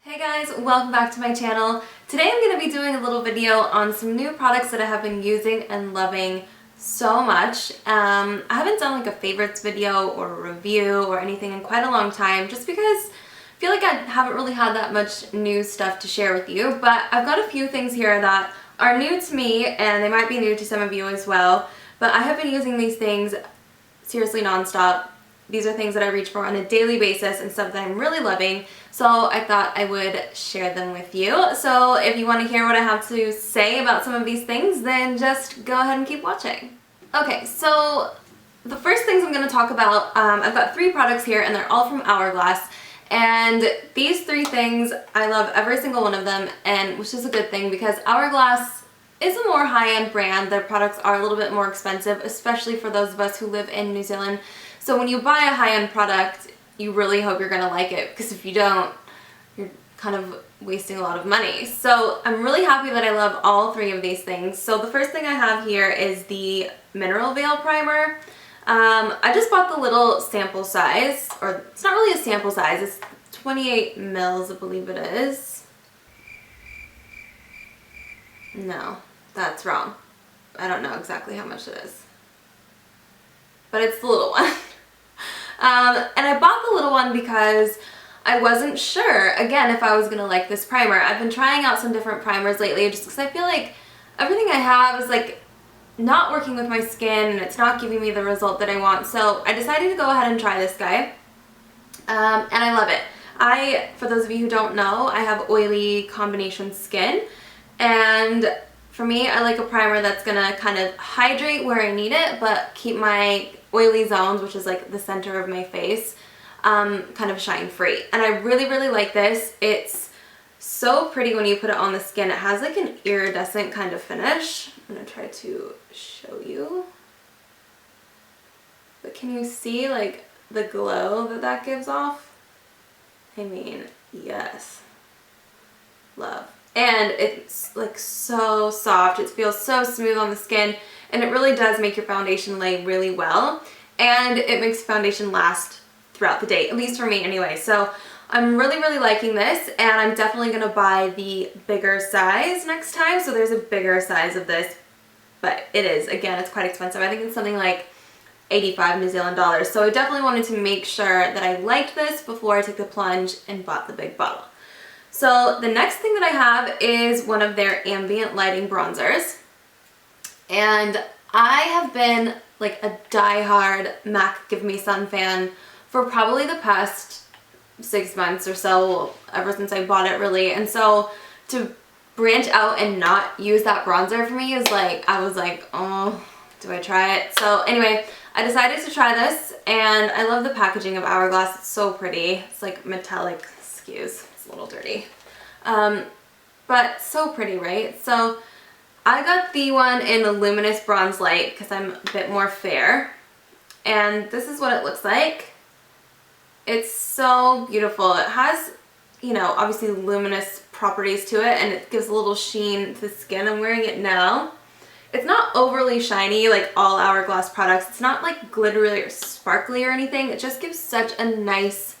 Hey guys, welcome back to my channel. Today I'm going to be doing a little video on some new products that I have been using and loving so much. I haven't done like a favorites video or a review or anything in quite a long time just because I feel like I haven't really had that much new stuff to share with you, but I've got a few things here that are new to me and they might be new to some of you as well, but I have been using these things seriously nonstop. These are things that I reach for on a daily basis and stuff that I'm really loving, so I thought I would share them with you. So if you want to hear what I have to say about some of these things, then just go ahead and keep watching. Okay, so the first things I'm going to talk about, I've got 3 products here and they're all from Hourglass, and these 3 things, I love every single one of them, and which is a good thing because Hourglass is a more high-end brand. Their products are a little bit more expensive, especially for those of us who live in New Zealand. So when you buy a high-end product, you really hope you're going to like it, because if you don't, you're kind of wasting a lot of money. So I'm really happy that I love all 3 of these things. So the first thing I have here is the Mineral Veil Primer. I just bought the little sample size, or it's not really a sample size, it's 28 mils, I believe it is. No, that's wrong. I don't know exactly how much it is, but it's the little one. And I bought the little one because I wasn't sure, again, if I was going to like this primer. I've been trying out some different primers lately just because I feel like everything I have is like not working with my skin and it's not giving me the result that I want. So I decided to go ahead and try this guy. And I love it. For those of you who don't know, I have oily combination skin, and for me, I like a primer that's gonna kind of hydrate where I need it, but keep my oily zones, which is like the center of my face, kind of shine free. And I really, really like this. It's so pretty when you put it on the skin. It has like an iridescent kind of finish. I'm gonna try to show you. But can you see like the glow that that gives off? I mean, yes. Love. And it's like so soft. It feels so smooth on the skin, and it really does make your foundation lay really well, and it makes foundation last throughout the day, at least for me anyway. So I'm really, really liking this, and I'm definitely going to buy the bigger size next time. So there's a bigger size of this, but it is, again, it's quite expensive. I think it's something like 85 New Zealand dollars. So I definitely wanted to make sure that I liked this before I took the plunge and bought the big bottle. So the next thing that I have is one of their ambient lighting bronzers, and I have been like a die-hard MAC Give Me Sun fan for probably the past 6 months or so, ever since I bought it really. And so to branch out and not use that bronzer for me is like, I was like, oh, do I try it? So anyway, I decided to try this, and I love the packaging of Hourglass. It's so pretty. It's like metallic, excuse, it's a little dirty. But so pretty, right? So I got the one in a luminous bronze light because I'm a bit more fair, and this is what it looks like. It's so beautiful. It has, you know, obviously luminous properties to it, and it gives a little sheen to the skin. I'm wearing it now. It's not overly shiny like all Hourglass products. It's not like glittery or sparkly or anything. It just gives such a nice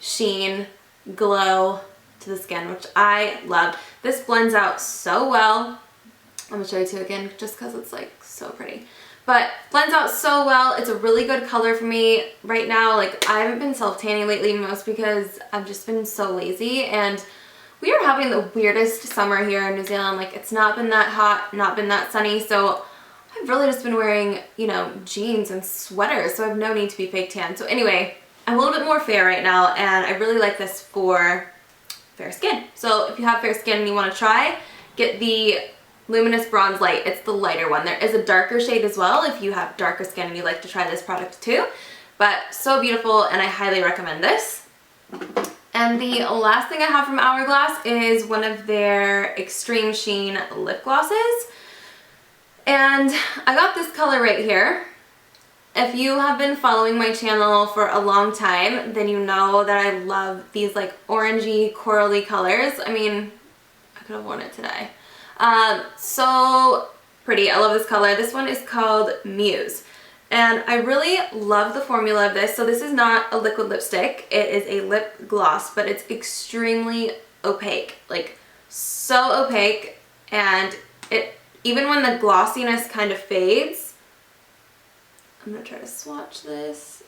sheen, glow to the skin, which I love. This blends out so well. I'm gonna show you too again just because it's like so pretty, but blends out so well. It's a really good color for me right now. Like, I haven't been self-tanning lately, most because I've just been so lazy, and we are having the weirdest summer here in New Zealand. Like, it's not been that hot, not been that sunny, so I've really just been wearing, you know, jeans and sweaters, so I have no need to be fake tan. So anyway, I'm a little bit more fair right now, and I really like this for fair skin. So if you have fair skin and you want to try, get the luminous bronze light. It's the lighter one. There is a darker shade as well if you have darker skin and you like to try this product too, but so beautiful, and I highly recommend this. And the last thing I have from Hourglass is one of their Extreme Sheen lip glosses, and I got this color right here. If you have been following my channel for a long time, then you know that I love these like orangey, corally colors. I mean, I could have worn it today. So pretty. I love this color. This one is called Muse, and I really love the formula of this. So this is not a liquid lipstick. It is a lip gloss, but it's extremely opaque, like so opaque, and it, even when the glossiness kind of fades, I'm gonna try to swatch this,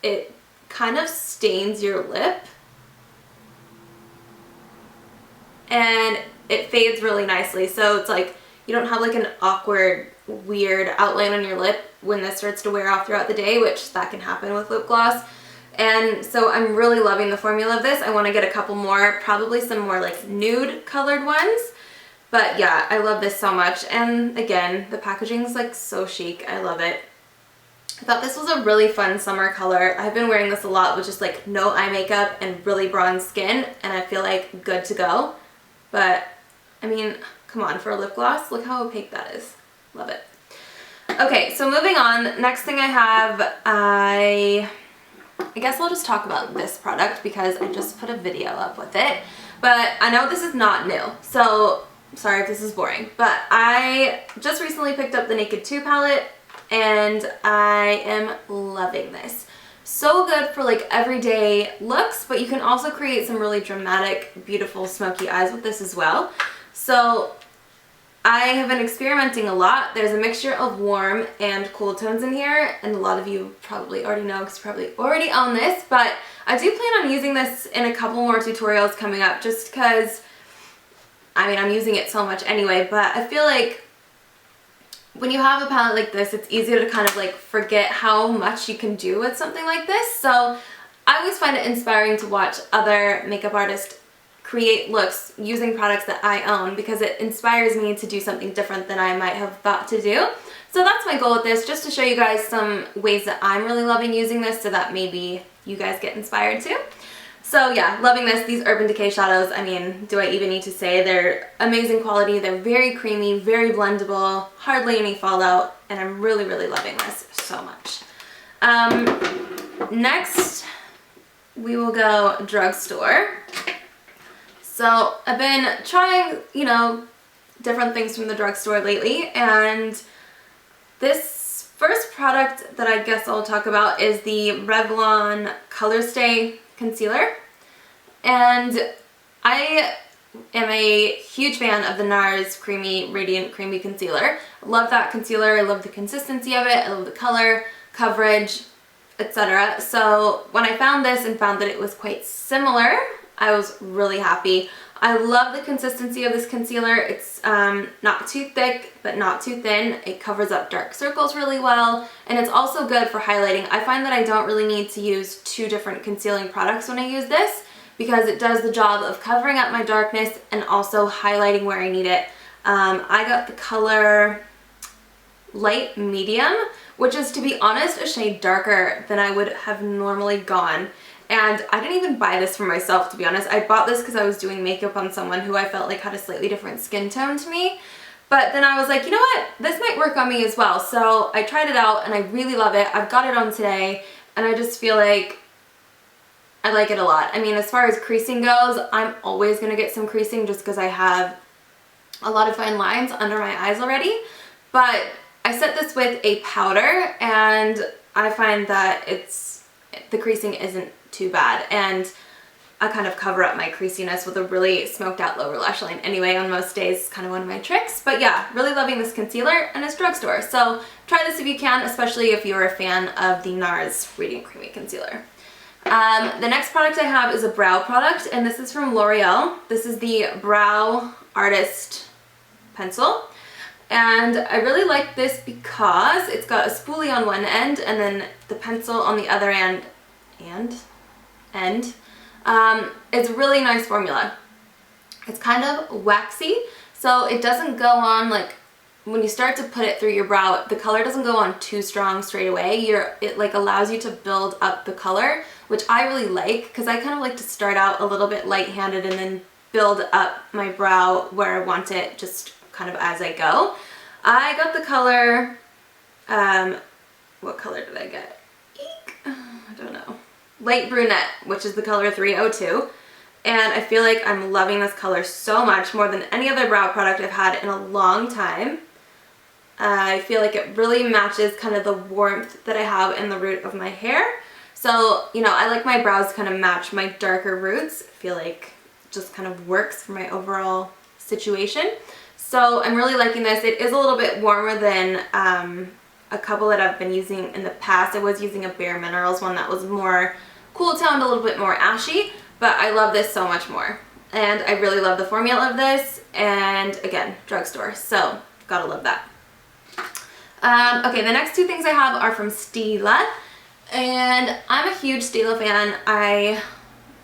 it kind of stains your lip and it fades really nicely. So it's like you don't have like an awkward, weird outline on your lip when this starts to wear off throughout the day, which that can happen with lip gloss. And so I'm really loving the formula of this. I want to get a couple more, probably some more like nude colored ones. But yeah, I love this so much. And again, the packaging is like so chic. I love it. I thought this was a really fun summer color. I've been wearing this a lot with just like no eye makeup and really bronze skin, and I feel like good to go. But I mean, come on, for a lip gloss, look how opaque that is. Love it. Okay, so moving on, next thing I have, I guess I'll just talk about this product because I just put a video up with it. But I know this is not new, so sorry if this is boring. But I just recently picked up the Naked 2 palette, and I am loving this. So good for like everyday looks, but you can also create some really dramatic, beautiful, smoky eyes with this as well. So I have been experimenting a lot. There's a mixture of warm and cool tones in here, and a lot of you probably already know because you probably already own this, but I do plan on using this in a couple more tutorials coming up just because, I mean, I'm using it so much anyway, but I feel like when you have a palette like this, it's easier to kind of like forget how much you can do with something like this. So I always find it inspiring to watch other makeup artists create looks using products that I own because it inspires me to do something different than I might have thought to do. So that's my goal with this, just to show you guys some ways that I'm really loving using this so that maybe you guys get inspired too. So yeah, loving this. These Urban Decay shadows, I mean, do I even need to say? They're amazing quality. They're very creamy, very blendable, hardly any fallout, and I'm really, really loving this so much. Next, we will go drugstore. So I've been trying, you know, different things from the drugstore lately, and this first product that I guess I'll talk about is the Revlon Color Stay Concealer. And I am a huge fan of the NARS Creamy Radiant Creamy Concealer. I love that concealer. I love the consistency of it. I love the color, coverage, etc. So when I found this and found that it was quite similar, I was really happy. I love the consistency of this concealer. It's not too thick, but not too thin. It covers up dark circles really well, and it's also good for highlighting. I find that I don't really need to use two different concealing products when I use this because it does the job of covering up my darkness and also highlighting where I need it. I got the color Light Medium, which is, to be honest, a shade darker than I would have normally gone. And I didn't even buy this for myself, to be honest. I bought this because I was doing makeup on someone who I felt like had a slightly different skin tone to me. But then I was like, you know what? This might work on me as well. So I tried it out and I really love it. I've got it on today and I just feel like I like it a lot. I mean, as far as creasing goes, I'm always going to get some creasing just because I have a lot of fine lines under my eyes already. But I set this with a powder and I find that the creasing isn't too bad, and I kind of cover up my creasiness with a really smoked out lower lash line anyway on most days. It's kind of one of my tricks. But yeah, really loving this concealer, and it's drugstore, so try this if you can, especially if you're a fan of the NARS Radiant Creamy Concealer. The next product I have is a brow product, and this is from L'Oreal. This is the Brow Artist Pencil. And I really like this because it's got a spoolie on one end and then the pencil on the other end. It's a really nice formula. It's kind of waxy, so it doesn't go on, like, when you start to put it through your brow, the color doesn't go on too strong straight away. It like allows you to build up the color, which I really like because I kind of like to start out a little bit light-handed and then build up my brow where I want it, just kind of as I go. I got the color, what color did I get? Eek, I don't know. Light Brunette, which is the color 302. And I feel like I'm loving this color so much, more than any other brow product I've had in a long time. I feel like it really matches kind of the warmth that I have in the root of my hair. So, you know, I like my brows to kind of match my darker roots. I feel like just kind of works for my overall situation. So I'm really liking this. It is a little bit warmer than a couple that I've been using in the past. I was using a Bare Minerals one that was more cool toned, a little bit more ashy, but I love this so much more. And I really love the formula of this, and again, drugstore, so gotta love that. Okay, the next two things I have are from Stila, and I'm a huge Stila fan. I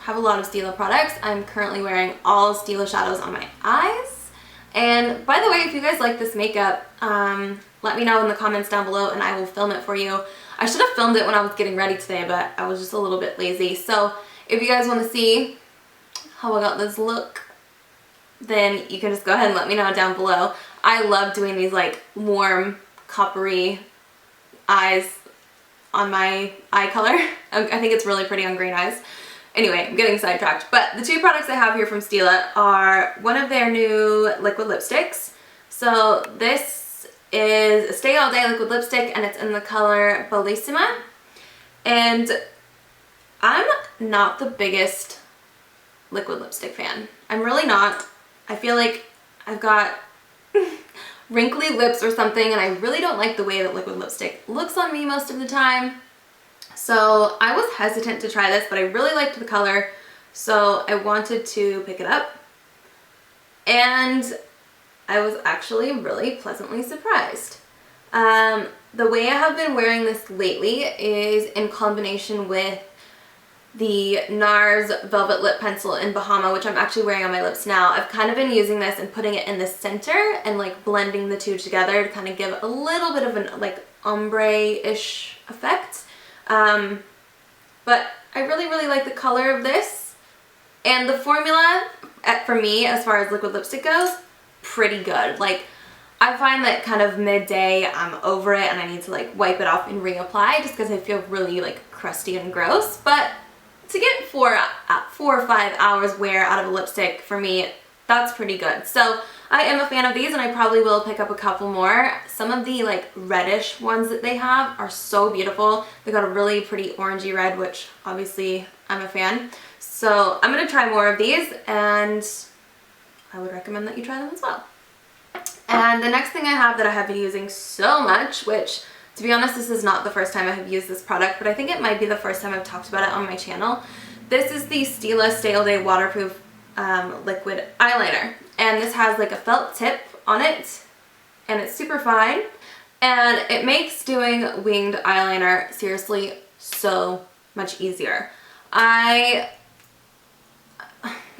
have a lot of Stila products. I'm currently wearing all Stila shadows on my eyes. And by the way, if you guys like this makeup, let me know in the comments down below and I will film it for you. I should have filmed it when I was getting ready today, but I was just a little bit lazy. So if you guys want to see how I got this look, then you can just go ahead and let me know down below. I love doing these like warm, coppery eyes on my eye color. I think it's really pretty on green eyes. Anyway, I'm getting sidetracked. But the two products I have here from Stila are one of their new liquid lipsticks. So this is a Stay All Day liquid lipstick and it's in the color Bellissima. And I'm not the biggest liquid lipstick fan. I'm really not. I feel like I've got wrinkly lips or something, and I really don't like the way that liquid lipstick looks on me most of the time. So I was hesitant to try this, but I really liked the color, so I wanted to pick it up. And I was actually really pleasantly surprised. The way I have been wearing this lately is in combination with the NARS Velvet Lip Pencil in Bahama, which I'm actually wearing on my lips now. I've kind of been using this and putting it in the center and like blending the two together to kind of give a little bit of an like ombre-ish effect. But I really like the color of this. And the formula, for me, as far as liquid lipstick goes, pretty good. Like, I find that kind of midday I'm over it and I need to like wipe it off and reapply just because I feel really like crusty and gross. But to get 4 or 5 hours wear out of a lipstick, for me, that's pretty good. So I am a fan of these and I probably will pick up a couple more. Some of the like reddish ones that they have are so beautiful. They got a really pretty orangey red, which obviously I'm a fan. So I'm going to try more of these and I would recommend that you try them as well. And the next thing I have that I have been using so much, which to be honest, this is not the first time I have used this product, but I think it might be the first time I've talked about it on my channel. This is the Stila Stay All Day Waterproof Liquid Eyeliner. And this has like a felt tip on it, and it's super fine. And it makes doing winged eyeliner seriously so much easier. I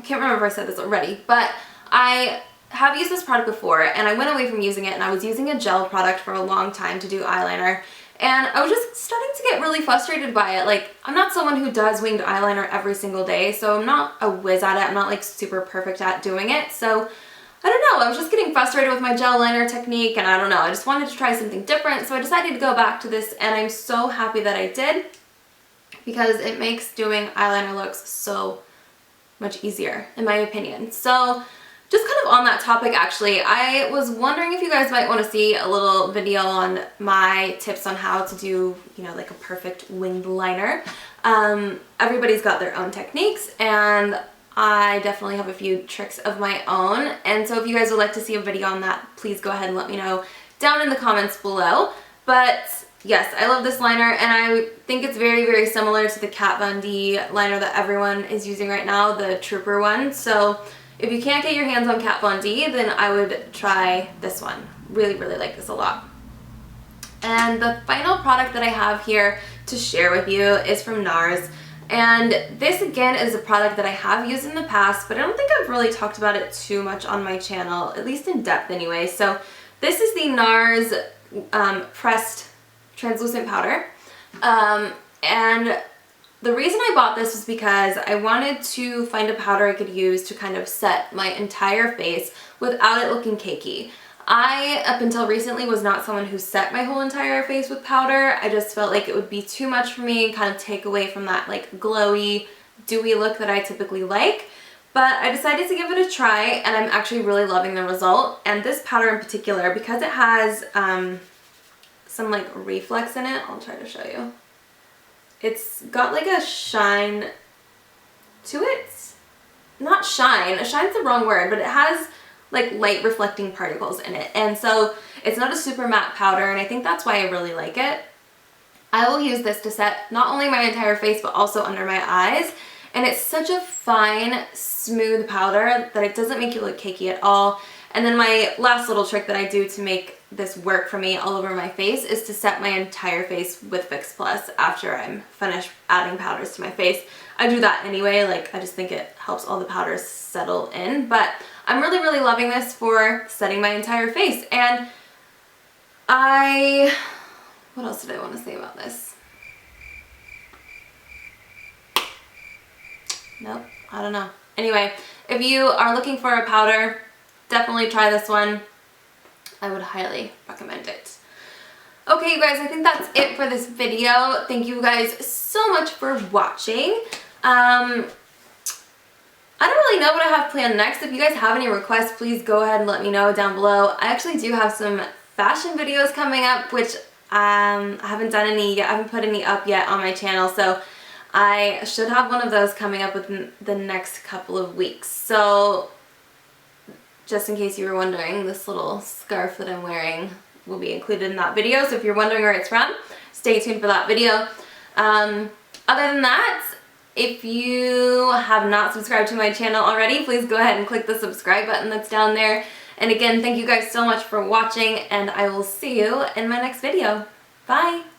can't remember if I said this already, but I have used this product before and I went away from using it and I was using a gel product for a long time to do eyeliner, and I was just starting to get really frustrated by it. Like, I'm not someone who does winged eyeliner every single day, so I'm not a whiz at it. I'm not like super perfect at doing it, so I don't know, I was just getting frustrated with my gel liner technique, and I don't know, I just wanted to try something different, so I decided to go back to this, and I'm so happy that I did because it makes doing eyeliner looks so much easier, in my opinion. So just kind of on that topic, actually, I was wondering if you guys might want to see a little video on my tips on how to do, you know, like a perfect winged liner. Everybody's got their own techniques, and I definitely have a few tricks of my own. And so if you guys would like to see a video on that, please go ahead and let me know down in the comments below. But yes, I love this liner, and I think it's very similar to the Kat Von D liner that everyone is using right now, the Trooper one. So if you can't get your hands on Kat Von D, then I would try this one. Really like this a lot. And the final product that I have here to share with you is from NARS. And this again is a product that I have used in the past, but I don't think I've really talked about it too much on my channel, at least in depth anyway. So this is the NARS pressed translucent powder. And the reason I bought this was because I wanted to find a powder I could use to kind of set my entire face without it looking cakey. I, up until recently, was not someone who set my whole entire face with powder. I just felt like it would be too much for me and kind of take away from that like glowy, dewy look that I typically like. But I decided to give it a try, and I'm actually really loving the result. And this powder in particular, because it has some like reflex in it, I'll try to show you. It's got like a shine to it. not shine, shine's the wrong word, but it has like light reflecting particles in it. And so it's not a super matte powder, and I think that's why I really like it. I will use this to set not only my entire face, but also under my eyes. And it's such a fine, smooth powder that it doesn't make you look cakey at all. And then my last little trick that I do to make this work for me all over my face is to set my entire face with Fix Plus after I'm finished adding powders to my face. I do that anyway, like I just think it helps all the powders settle in, but I'm really, really loving this for setting my entire face. And what else did I want to say about this? Nope, I don't know. Anyway, if you are looking for a powder, definitely try this one. I would highly recommend it. Okay, you guys, I think that's it for this video. Thank you guys so much for watching. I don't really know what I have planned next. If you guys have any requests, please go ahead and let me know down below. I actually do have some fashion videos coming up, which I haven't done any yet. I haven't put any up yet on my channel, so I should have one of those coming up within the next couple of weeks. So just in case you were wondering, this little scarf that I'm wearing will be included in that video. So if you're wondering where it's from, stay tuned for that video. Other than that, if you have not subscribed to my channel already, please go ahead and click the subscribe button that's down there. And again, thank you guys so much for watching, and I will see you in my next video. Bye!